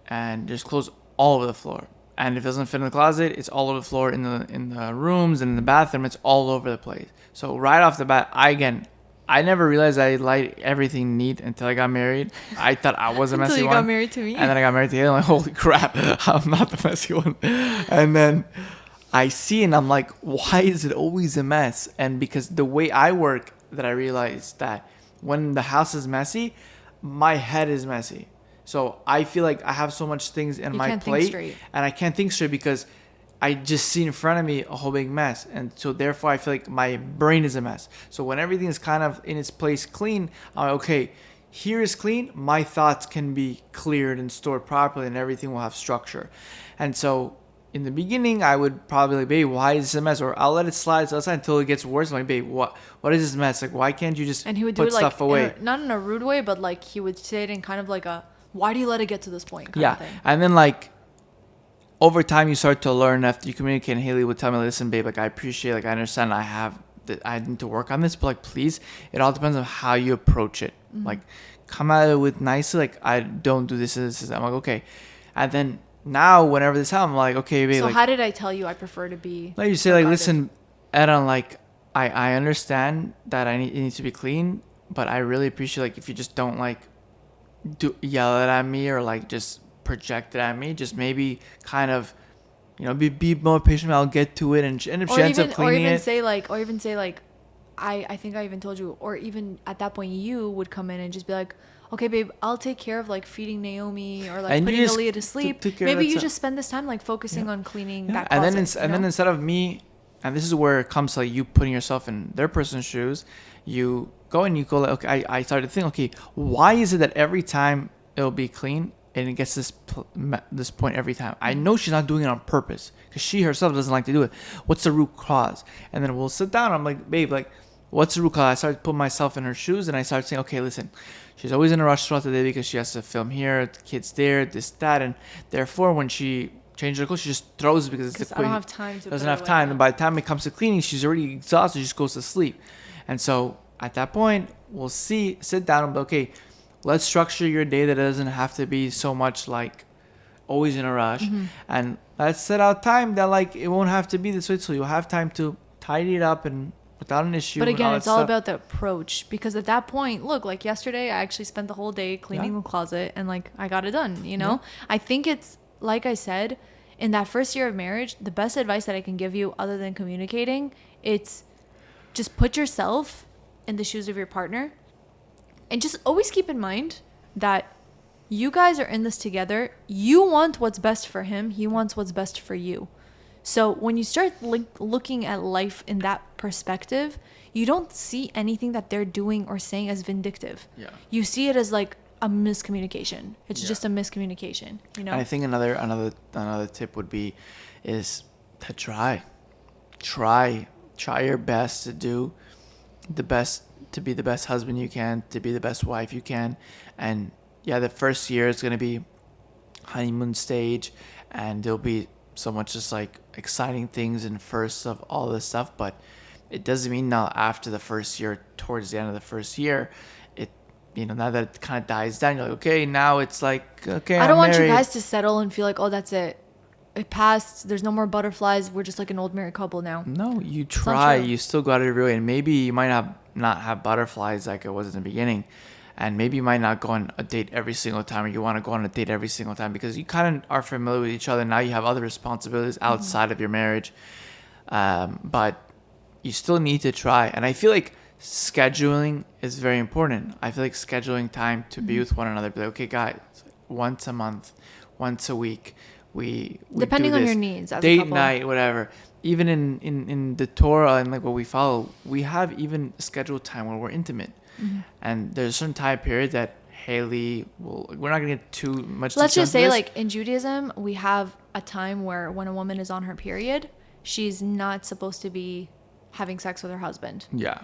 and there's clothes all over the floor. And if it doesn't fit in the closet, it's all over the floor in the rooms and in the bathroom. It's all over the place. So right off the bat, I never realized I liked everything neat until I got married. I thought I was a messy one. Until you got married to me. And then I got married to Haley. I'm like, holy crap, I'm not the messy one. And then I see and I'm like, why is it always a mess? And because the way I work, that I realized that when the house is messy, my head is messy. So I feel like I have so much things in my plate and I can't think straight because I just see in front of me a whole big mess. And so therefore I feel like my brain is a mess. So when everything is kind of in its place clean, I'm like, okay, here is clean. My thoughts can be cleared and stored properly and everything will have structure. And so in the beginning, I would probably like, babe, why is this a mess? Or I'll let it slide until it gets worse. I'm like, babe, what is this mess? Like, why can't you just and he would put do it stuff like away? Not in a rude way, but like he would say it in kind of like a, why do you let it get to this point? Kind of thing. And then like over time, you start to learn after you communicate. And Haley would tell me, listen, babe, like I appreciate, like I understand, I need to work on this, but like please, it all depends on how you approach it. Like come at it with nicely, like I don't do this and this. I'm like, okay. And then now whenever this happens, I'm like, okay, babe. So like, how did I tell you I prefer to be? Like you say, like, listen, Aaron, like, I understand that it needs to be clean, but I really appreciate, like, if you just don't, like, yell it at me or, like, just project it at me. Just maybe kind of, be more patient. I'll get to it. And if she ends up cleaning it. Or even say, like, I think I even told you, or even at that point, you would come in and just be like, okay, babe, I'll take care of, like, feeding Naomi or, like, putting Aaliyah to sleep. Maybe you just spend this time, like, focusing on cleaning that closet. And then instead of me, and this is where it comes to, like, you putting yourself in their person's shoes, you go, like, okay, I started to think, okay, why is it that every time it'll be clean and it gets this point every time? I know she's not doing it on purpose because she herself doesn't like to do it. What's the root cause? And then we'll sit down. I'm like, babe, like, what's the root cause? I started to put myself in her shoes and I started saying, okay, listen, she's always in a rush throughout the day because she has to film here, the kids there, this, that. And therefore, when she changes her clothes, she just throws it because it's the I don't have time to doesn't have time. And by the time it comes to cleaning, she's already exhausted. She just goes to sleep. And so at that point, we'll sit down and be, okay, let's structure your day that doesn't have to be so much like always in a rush. Mm-hmm. And let's set out time that, like, it won't have to be this way. So you'll have time to tidy it up and without an issue. But again, it's all about the approach, because at that point, look, like yesterday, I actually spent the whole day cleaning the closet and, like, I got it done, Yeah. I think it's, like I said, in that first year of marriage, the best advice that I can give you other than communicating, it's just put yourself in the shoes of your partner and just always keep in mind that you guys are in this together. You want what's best for him. He wants what's best for you. So when you start looking at life in that perspective, you don't see anything that they're doing or saying as vindictive. Yeah. You see it as like a miscommunication. It's just a miscommunication, And I think another tip would be is to try your best to do the best, to be the best husband you can, to be the best wife you can. And yeah, the first year is going to be honeymoon stage and there'll be so much just like exciting things and firsts of all this stuff, but it doesn't mean now after the first year, towards the end of the first year, it, now that it kind of dies down, you're like, okay, now it's like, okay, I don't want you guys to settle and feel like, oh, that's it. It passed. There's no more butterflies. We're just like an old married couple now. No, you try. You still got it every way. And maybe you might not have butterflies like it was in the beginning. And maybe you might not go on a date every single time, or you want to go on a date every single time because you kind of are familiar with each other. Now you have other responsibilities outside of your marriage. But you still need to try. And I feel like scheduling is very important. I feel like scheduling time to be with one another. Be like, okay, guys, once a month, once a week, we depending do this. on your needs as date a couple. Night, whatever. Even in the Torah and like what we follow, we have even scheduled time where we're intimate. Mm-hmm. And there's a certain time period that Haley we're not gonna get too much. Let's just say, like in Judaism, we have a time where when a woman is on her period, she's not supposed to be having sex with her husband. Yeah.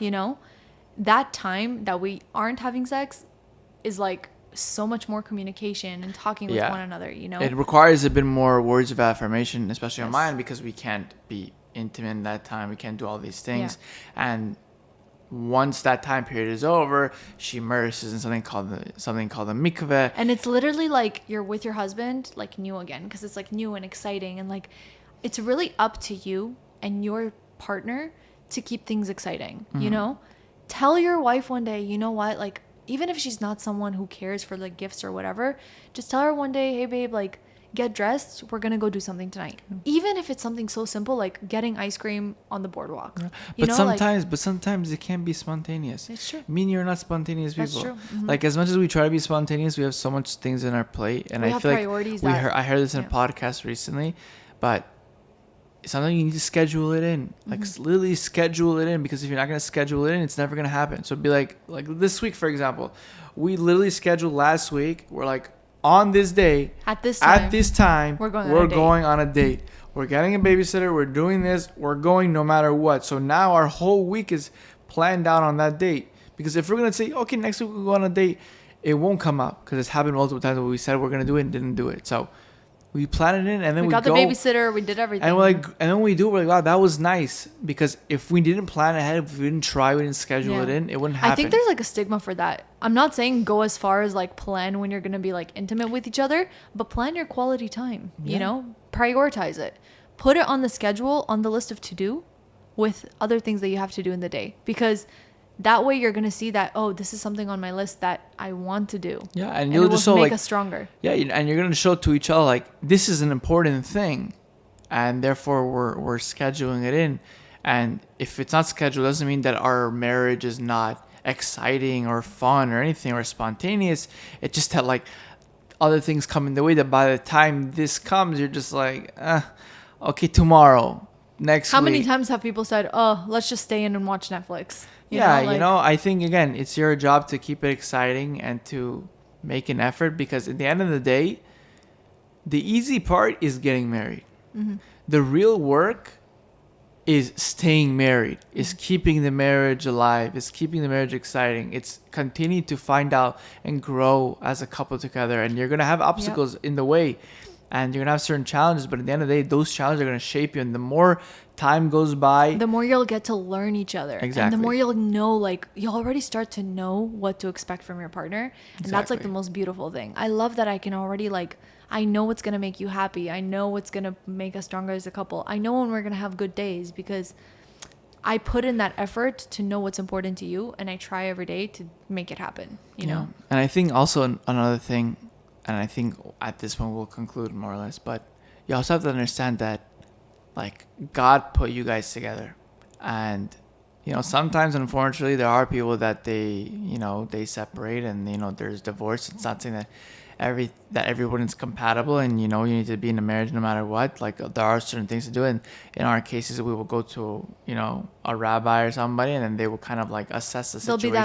That time that we aren't having sex is like so much more communication and talking with one another, It requires a bit more words of affirmation, especially on mine, because we can't be intimate in that time. We can't do all these things. Yeah. And once that time period is over, she immerses in something called the mikveh. And it's literally like you're with your husband, like new again, because it's like new and exciting. And like, it's really up to you and your partner to keep things exciting, Tell your wife one day, you know what, like, even if she's not someone who cares for like gifts or whatever, just tell her one day, hey babe, like, get dressed, we're gonna go do something tonight. Even if it's something so simple like getting ice cream on the boardwalk. But sometimes it can be spontaneous. It's true. I mean, you're not spontaneous people. That's true. Mm-hmm. Like, as much as we try to be spontaneous, we have so much things in our plate, and I feel like I heard this in a podcast recently, but sometimes you need to schedule it in. Like, literally schedule it in, because if you're not gonna schedule it in, it's never gonna happen. So it'd be like this week, for example, we literally scheduled last week. We're like, on this day, at this time, we're going on a date. We're getting a babysitter. We're doing this. We're going no matter what. So now our whole week is planned out on that date. Because if we're going to say, okay, next week we'll go on a date, it won't come up because it's happened multiple times where we said we're going to do it and didn't do it. So We planned it in, and then we got go. The babysitter. We did everything. And then we do it, we're like, wow, that was nice. Because if we didn't plan ahead, if we didn't try, we didn't schedule it in, it wouldn't happen. I think there's like a stigma for that. I'm not saying go as far as like plan when you're going to be like intimate with each other, but plan your quality time, you know, prioritize it. Put it on the schedule, on the list of to do with other things that you have to do in the day. Because that way you're going to see that, oh, this is something on my list that I want to do. Yeah, and you'll just make us stronger. Yeah, and you're going to show to each other, like, this is an important thing. And therefore, we're scheduling it in. And if it's not scheduled, it doesn't mean that our marriage is not exciting or fun or anything or spontaneous. It's just that, like, other things come in the way that by the time this comes, you're just like, okay, tomorrow, next week. How many times have people said, oh, let's just stay in and watch Netflix? I think, again, it's your job to keep it exciting and to make an effort, because at the end of the day, the easy part is getting married. Mm-hmm. The real work is staying married, is keeping the marriage alive, is keeping the marriage exciting. It's continue to find out and grow as a couple together. And you're going to have obstacles in the way, and you're going to have certain challenges. But at the end of the day, those challenges are going to shape you. And the more time goes by, the more you'll get to learn each other. Exactly. And the more you'll know, like, you'll already start to know what to expect from your partner. And that's like the most beautiful thing. I love that I can already, like, I know what's going to make you happy. I know what's going to make us stronger as a couple. I know when we're going to have good days, because I put in that effort to know what's important to you, and I try every day to make it happen, you know? And I think also another thing, and I think at this point we'll conclude more or less, but you also have to understand that, like, God put you guys together. And, you know, sometimes, unfortunately, there are people that they separate, and, you know, there's divorce. It's not saying that everyone is compatible, and, you know, you need to be in a marriage no matter what. Like, there are certain things to do, and in our cases, we will go to, you know, a rabbi or somebody, and then they will kind of like assess the situation. They'll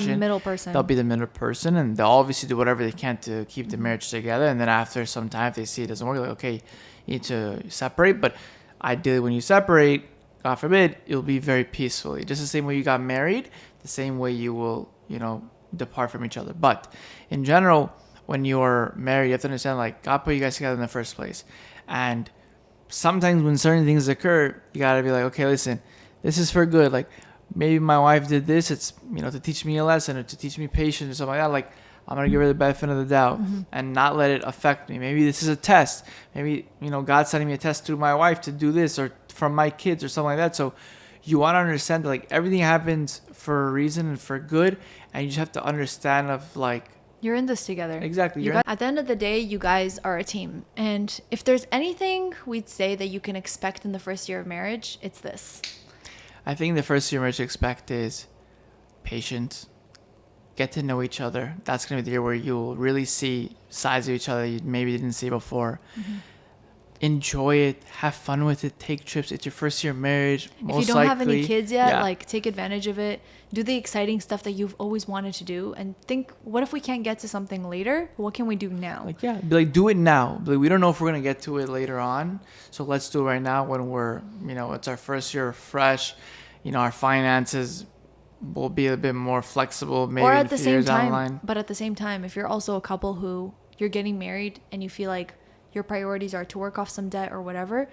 be that middle person, and they'll obviously do whatever they can to keep the marriage together. And then after some time, if they see it doesn't work, like, okay, you need to separate. But ideally, when you separate, God forbid, it'll be very peacefully. Just the same way you got married, the same way you will, you know, depart from each other. But in general, when you're married, you have to understand, like, God put you guys together in the first place. And sometimes when certain things occur, you got to be like, okay, listen, this is for good. Like, maybe my wife did this. It's, you know, to teach me a lesson or to teach me patience or something like that. Like, I'm going to give her the benefit of the doubt and not let it affect me. Maybe this is a test. Maybe, you know, God's sending me a test through my wife to do this, or from my kids or something like that. So you want to understand that, like, everything happens for a reason and for good. And you just have to understand of, like, you're in this together. Exactly. At the end of the day, you guys are a team. And if there's anything we'd say that you can expect in the first year of marriage, it's this. I think the first year of marriage to expect is patience. Get to know each other. That's going to be the year where you'll really see sides of each other you maybe didn't see before. Mm-hmm. Enjoy it. Have fun with it. Take trips. It's your first year of marriage. If you don't have any kids yet, like, take advantage of it. Do the exciting stuff that you've always wanted to do, and think, what if we can't get to something later? What can we do now? Like, be like, do it now. Like, we don't know if we're going to get to it later on. So let's do it right now when we're, you know, it's our first year fresh. You know, our finances will be a bit more flexible, maybe, or at the same time. Online. But at the same time, if you're also a couple who you're getting married and you feel like your priorities are to work off some debt or whatever,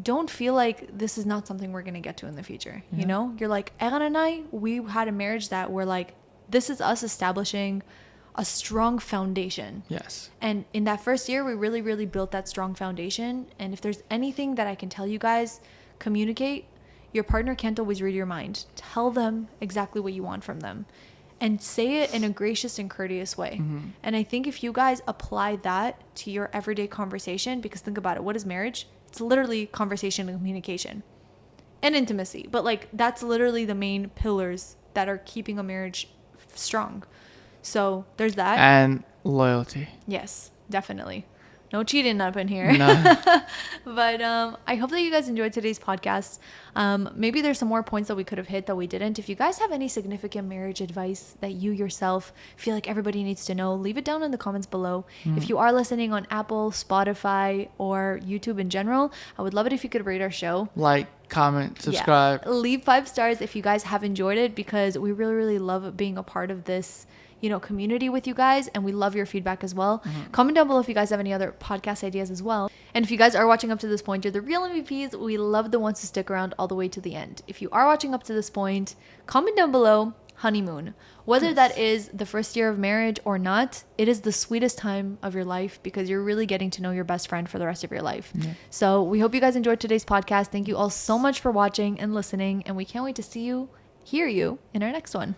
don't feel like this is not something we're going to get to in the future. You know, you're like, Eran and I, we had a marriage that we're like, this is us establishing a strong foundation. Yes. And in that first year, we really, really built that strong foundation. And if there's anything that I can tell you guys, communicate. Your partner can't always read your mind. Tell them exactly what you want from them, and say it in a gracious and courteous way. Mm-hmm. And I think if you guys apply that to your everyday conversation, because think about it, what is marriage? It's literally conversation and communication and intimacy. But, like, that's literally the main pillars that are keeping a marriage strong. So there's that. And loyalty. Yes, definitely. No cheating up in here. No. But I hope that you guys enjoyed today's podcast. Maybe there's some more points that we could have hit that we didn't. If you guys have any significant marriage advice that you yourself feel like everybody needs to know, leave it down in the comments below. If you are listening on Apple, Spotify, or YouTube in general, I would love it if you could rate our show. Like, comment, subscribe. Yeah. Leave 5 stars if you guys have enjoyed it, because we really, really love being a part of this, you know, community with you guys, and we love your feedback as well. Comment down below if you guys have any other podcast ideas as well. And if you guys are watching up to this point, you're the real MVPs. We love the ones who stick around all the way to the end. If you are watching up to this point, comment down below, honeymoon. Whether that is the first year of marriage or not, it is the sweetest time of your life because you're really getting to know your best friend for the rest of your life. Yeah. So we hope you guys enjoyed today's podcast. Thank you all so much for watching and listening, and we can't wait to hear you in our next one.